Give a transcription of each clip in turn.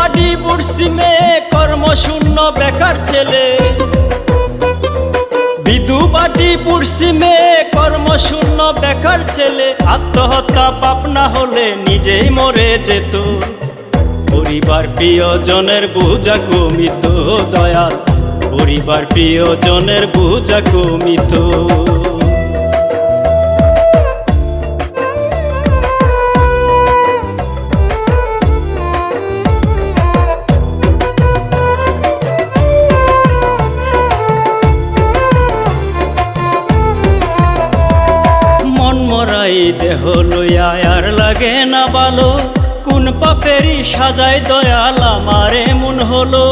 বাড়ি পশ্চিমে কর্মশূন্য বেকার ছেলে, বিধু বাড়ি পশ্চিমে কর্মশূন্য বেকার ছেলে। আত্মহত্যা পাপ না হলে নিজেই মরে যেত, পরিবার প্রিয়জনের বোঝা কমিত দয়াল, পরিবার প্রিয়জনের বোঝা কমিত। মরাই দেহ লইয়া আর লাগে না ভালো, কোন পাপেরই সাজায় দয়াল আমার এমন হলো।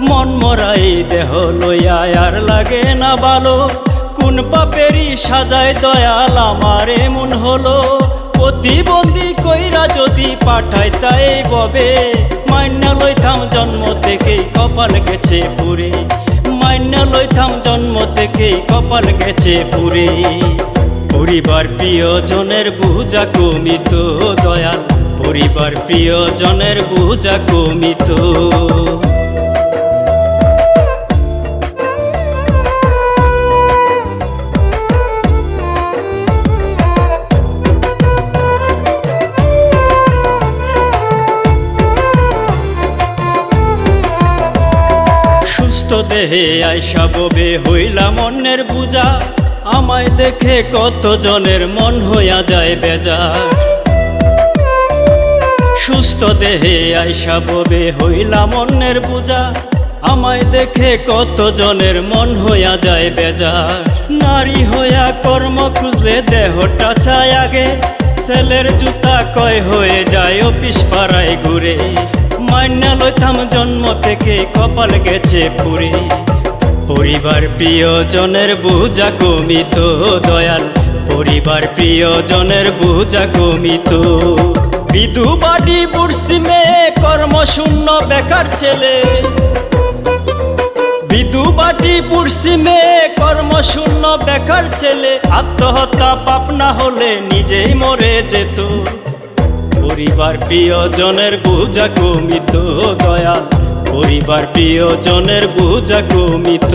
মন মরাই দেহ লইয়া আর লাগে না ভালো, কোন পাপেরই সাজায় দয়াল আমার এমন হলো। প্রতিবন্ধী কইরা যদি পাঠাই তাই ববে, মাইনা লইতাম জন্ম থেকেই কপাল গেছে পুরে, মাইনা লইতাম জন্ম থেকেই কপাল গেছে পুরে। পরিবার প্রিয়জনের বোঝা কমিত দয়াল, পরিবার প্রিয়জনের বোঝা কমিত। দেহে আইসা ববে হইলাম অন্যের বুঝা, আমায় দেখে কত জনের মন হইয়া যায় বেজার। সুস্থ দেহে আইসা ববে হইলাম অন্যের বুঝা, আমায় দেখে কত জনের মন হইয়া যায় বেজার। নারী হইয়া কর্ম খুঁজলে দেহটা চায় আগে, ছেলের জুতা কয় হয়ে যায় অফিস পাড়ায় ঘুরে। মাইনা লইতাম জন্ম থেকে কপাল গেছে পুরে, পরিবার প্রিয়জনের বোঝা কমিত দয়াল, পরিবার প্রিয়জনের বোঝা কমিত। বিধু বাড়ি পশ্চিমে কর্মশূন্য বেকার ছেলে, বিধু বাড়ি পশ্চিমে কর্মশূন্য বেকার ছেলে। আত্মহত্যা পাপ না হলে নিজেই মরে যেত, পরিবার প্রিয়জনের বোঝা কমিত দয়াল, পরিবার প্রিয়জনের বোঝা কমিত।